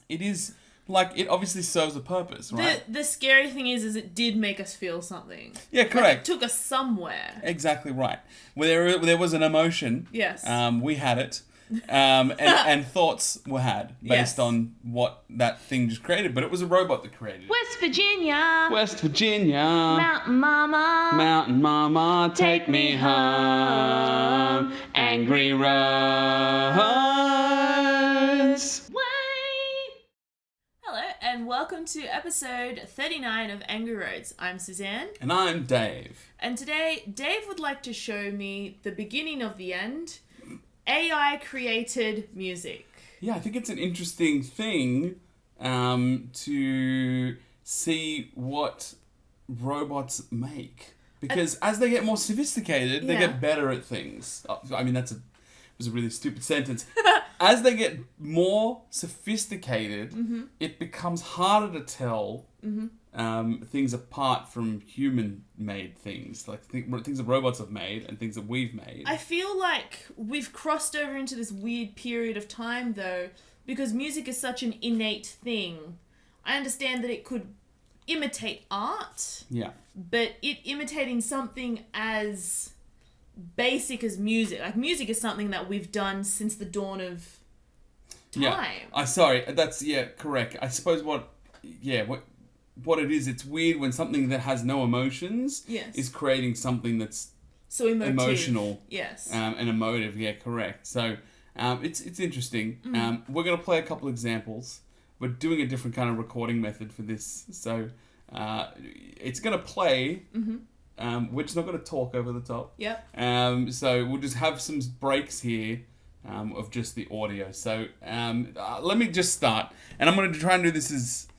it is like it obviously serves a purpose, right? The scary thing is it did make us feel something. Yeah, correct. Like it took us somewhere. Exactly right. Where there was an emotion. Yes. We had it. And thoughts were had based Yes. on what that thing just created, but it was a robot that created it. West Virginia, West Virginia, Mountain Mama, Mountain Mama, take me home, angry roads. Wait. Hello, and welcome to episode 39 of Angry Roads. I'm Suzanne. And I'm Dave. And today, Dave would like to show me the beginning of the end. A.I Created music. Yeah, I think it's an interesting thing to see what robots make. Because as they get more sophisticated, they get better at things. I mean, it was a really stupid sentence. As they get more sophisticated, it becomes harder to tell things apart from human-made things. Like things that robots have made and things that we've made. I feel like we've crossed over into this weird period of time, though, because music is such an innate thing. I understand that it could imitate art, Yeah. but it imitating something as basic as music. Like, music is something that we've done since the dawn of time. Yeah. Sorry, that's, correct. I suppose what it is, it's weird when something that has no emotions is creating something that's So emotional. Yes. And emotive, correct. So it's interesting. We're going to play a couple examples. We're doing a different kind of recording method for this. So it's going to play. We're just not going to talk over the top. Yep. So we'll just have some breaks here of just the audio. So let me just start. And I'm going to try and do this as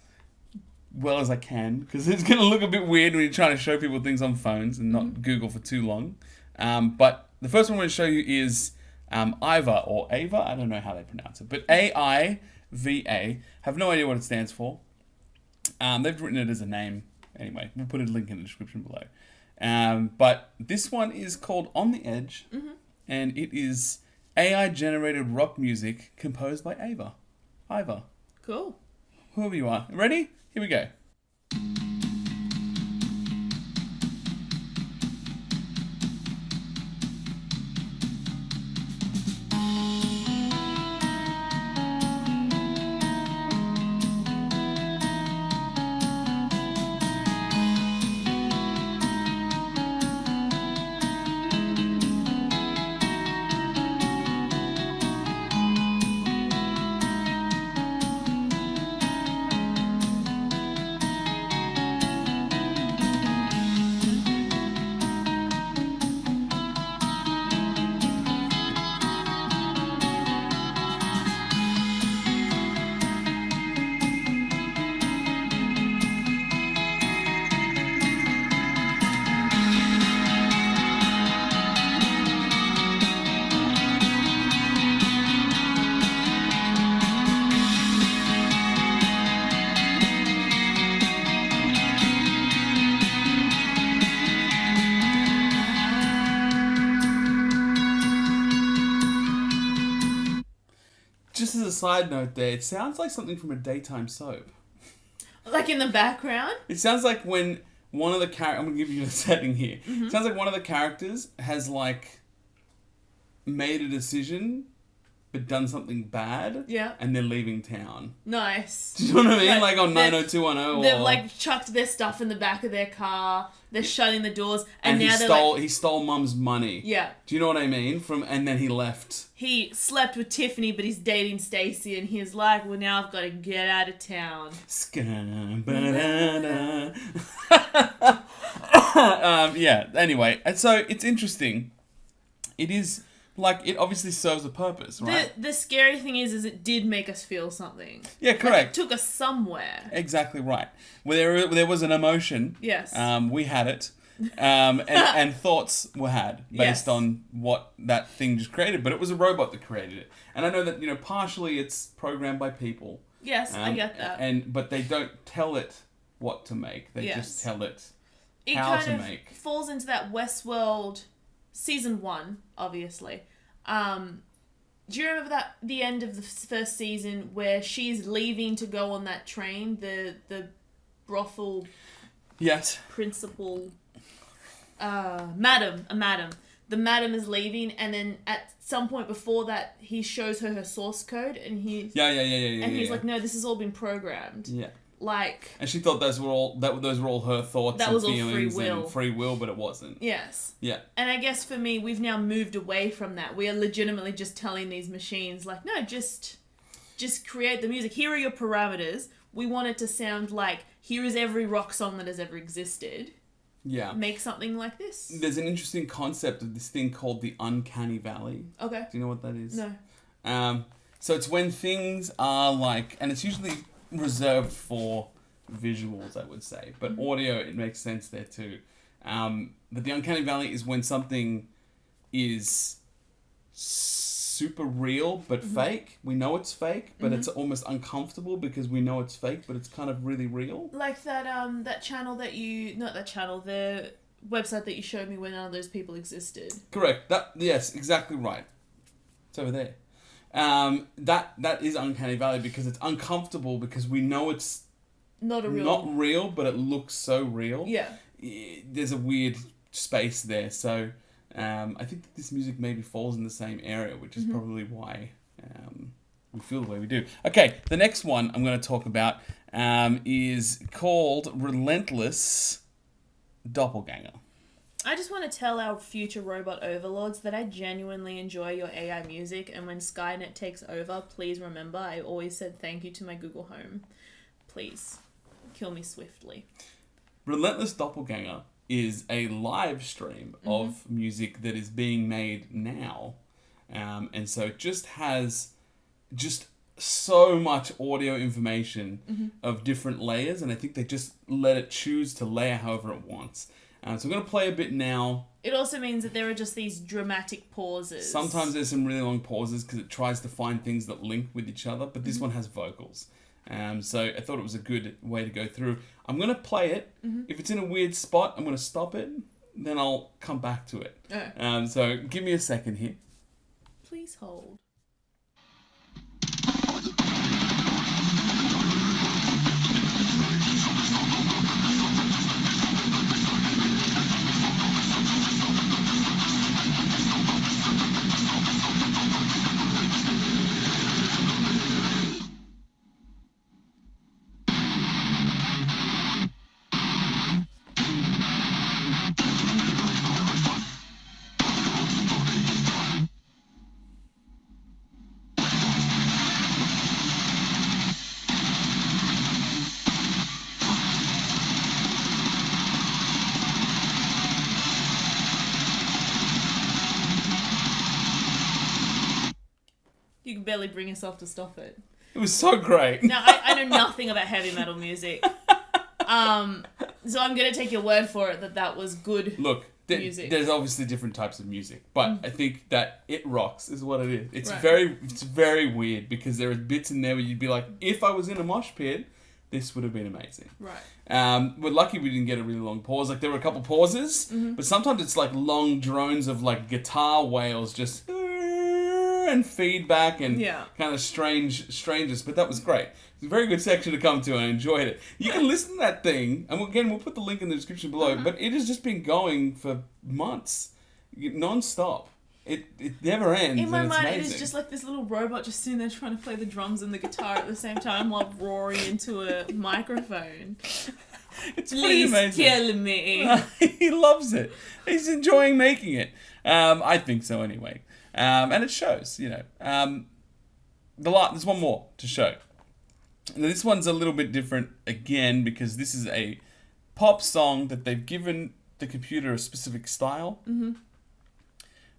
well as I can, because it's going to look a bit weird when you're trying to show people things on phones and not Google for too long. But the first one I'm going to show you is aiva, or aiva, I don't know how they pronounce it, but AIVA. Have no idea what it stands for. They've written it as a name. Anyway, we'll put a link in the description below. But this one is called On the Edge, and it is AI-generated rock music composed by aiva. Cool. Whoever you are. Ready? Here we go. Just as a side note there, it sounds like something from a daytime soap. Like in the background? It sounds like when one of the characters... I'm going to give you a setting here. It sounds like one of the characters has, like, made a decision but done something bad. Yeah. And they're leaving town. Nice. Do you know what I mean? Like on they've- 90210 They've, like, chucked their stuff in the back of their car. They're shutting the doors. And now he stole mum's money. Yeah. Do you know what I mean? And then he left. He slept with Tiffany, but he's dating Stacy, and he's like, well, now I've got to get out of town. Anyway, and so it's interesting. It is, like, it obviously serves a purpose, right? The scary thing is it did make us feel something. Yeah, correct. Like it took us somewhere. Exactly right. Where there was an emotion. Yes. We had it. And thoughts were had based on what that thing just created, but it was a robot that created it. And I know that, partially it's programmed by people. Yes, I get that. But they don't tell it what to make. They just tell it how to make. It falls into that Westworld season 1, obviously. Do you remember the end of the first season where she's leaving to go on that train? The brothel Yes. principal, madam. The madam is leaving, and then at some point before that, he shows her source code, and he's like, "No, this has all been programmed." Yeah. Like. And she thought those were all her thoughts and feelings and free will, but it wasn't. Yes. Yeah. And I guess for me, we've now moved away from that. We are legitimately just telling these machines, like, no, just create the music. Here are your parameters. We want it to sound like, here is every rock song that has ever existed. Yeah. Make something like this. There's an interesting concept of this thing called the uncanny valley. Okay. Do you know what that is? No. So it's when things are like, and it's usually reserved for visuals, I would say, but audio, it makes sense there too. But the uncanny valley is when something is super real but fake. We know it's fake, but it's almost uncomfortable because we know it's fake, but it's kind of really real. Like that channel the website that you showed me when none of those people existed. Correct. Yes, exactly right. It's over there. That is uncanny valley because it's uncomfortable because we know it's not real, but it looks so real. Yeah. There's a weird space there, so I think that this music maybe falls in the same area, which is probably why we feel the way we do. Okay, the next one I'm going to talk about is called Relentless Doppelganger. I just want to tell our future robot overlords that I genuinely enjoy your AI music, and when Skynet takes over, please remember I always said thank you to my Google Home. Please, kill me swiftly. Relentless Doppelganger is a live stream of music that is being made now. And so it just has so much audio information of different layers, and I think they just let it choose to layer however it wants. So I'm going to play a bit now. It also means that there are just these dramatic pauses. Sometimes there's some really long pauses because it tries to find things that link with each other, but this one has vocals. So I thought it was a good way to go through. I'm going to play it. If it's in a weird spot, I'm going to stop it. Then I'll come back to it. Oh. So give me a second here. Please hold. You can barely bring yourself to stop it. It was so great. Now, I know nothing about heavy metal music. So I'm going to take your word for it that was good music. There's obviously different types of music, but I think that it rocks is what it is. It's Right. it's very weird because there are bits in there where you'd be like, if I was in a mosh pit, this would have been amazing. Right. We're lucky we didn't get a really long pause. Like there were a couple pauses, but sometimes it's like long drones of like guitar wails just and feedback and kind of strangeness. But that was great. It's a very good section to come to. I enjoyed it. You can listen to that thing, and again, we'll put the link in the description below. But it has just been going for months, non-stop. It never ends. In my and it's mind, amazing. it is just like this little robot just sitting there trying to play the drums and the guitar at the same time while roaring into a microphone. It's pretty amazing. Kill me. He loves it. He's enjoying making it. I think so anyway. And it shows, you know. There's one more to show. Now, this one's a little bit different again because this is a pop song that they've given the computer a specific style.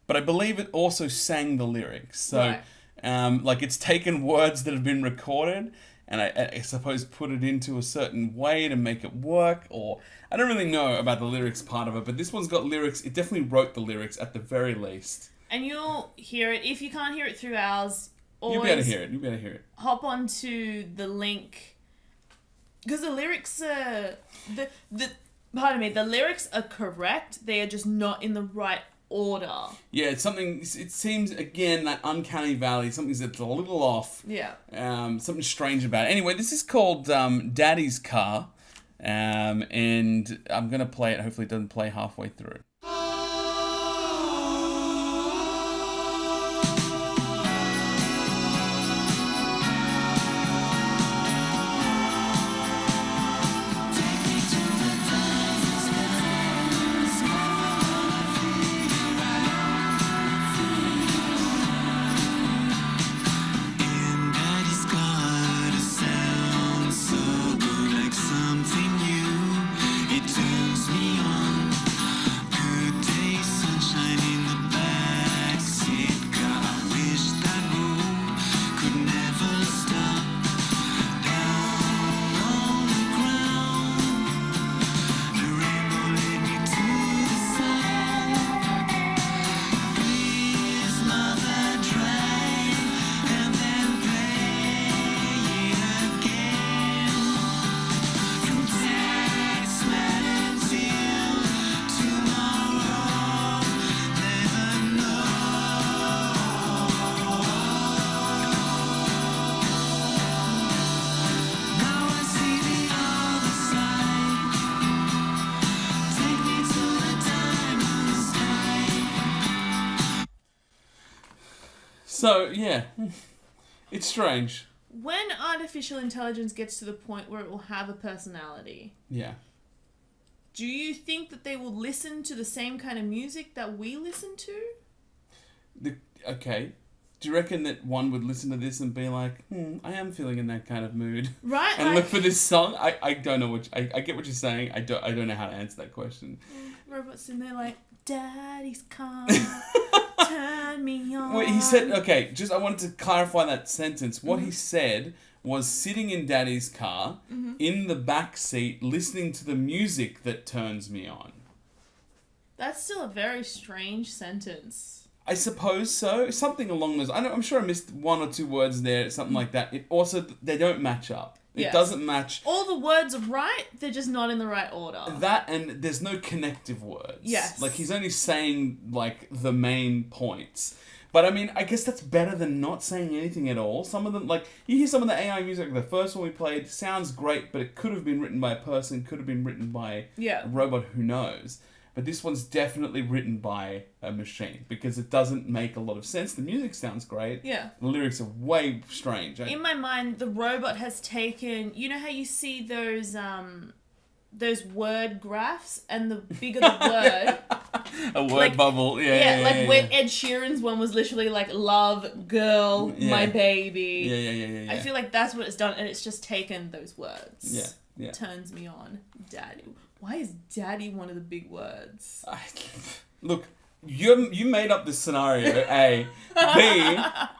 But I believe it also sang the lyrics. So, like it's taken words that have been recorded and I suppose put it into a certain way to make it work, or I don't really know about the lyrics part of it, but this one's got lyrics. It definitely wrote the lyrics at the very least. And you'll hear it. If you can't hear it through ours, You better hear it. You better hear it. Hop onto the link, because the lyrics are the lyrics are correct. They are just not in the right order. Yeah, it's something. It seems again that uncanny valley. Something that's a little off. Yeah. Something strange about it. Anyway, this is called Daddy's Car, and I'm gonna play it. Hopefully, it doesn't play halfway through. So, yeah, it's strange. When artificial intelligence gets to the point where it will have a personality, Yeah. do you think that they will listen to the same kind of music that we listen to? Okay. Do you reckon that one would listen to this and be like, I am feeling in that kind of mood? Right? And look for this song? I don't know I get what you're saying. I don't know how to answer that question. Robots in there like, Daddy's car, turn me on. Wait, he said, okay, I wanted to clarify that sentence. What he said was sitting in Daddy's car, in the back seat, listening to the music that turns me on. That's still a very strange sentence. I suppose so. Something along those. I'm sure I missed one or two words there, something like that. It also, they don't match up. It Yes. doesn't match. All the words are right, they're just not in the right order. That, and there's no connective words. Yes. Like, he's only saying, like, the main points. But, I mean, I guess that's better than not saying anything at all. Some of them, like, you hear some of the AI music, the first one we played, sounds great, but it could have been written by a person, could have been written by a robot, who knows. But this one's definitely written by a machine, because it doesn't make a lot of sense. The music sounds great. Yeah. The lyrics are way strange. In my mind, the robot has taken... You know how you see those word graphs, and the bigger the word... A word like, bubble. When Ed Sheeran's one was literally like, love, girl, my baby. Yeah. I feel like that's what it's done, and it's just taken those words. Yeah. Turns me on, daddy. Why is daddy one of the big words? Look, you made up this scenario, A. B,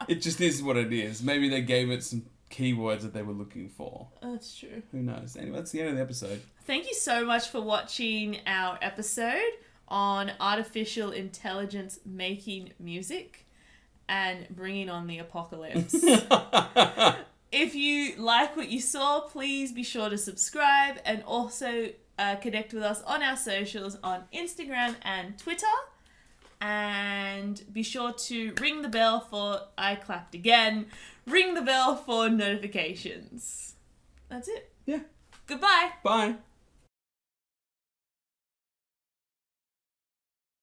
it just is what it is. Maybe they gave it some keywords that they were looking for. That's true. Who knows? Anyway, that's the end of the episode. Thank you so much for watching our episode on artificial intelligence making music and bringing on the apocalypse. If you like what you saw, please be sure to subscribe, and also connect with us on our socials on Instagram and Twitter. And be sure to ring the bell for... I clapped again. Ring the bell for notifications. That's it. Yeah. Goodbye. Bye.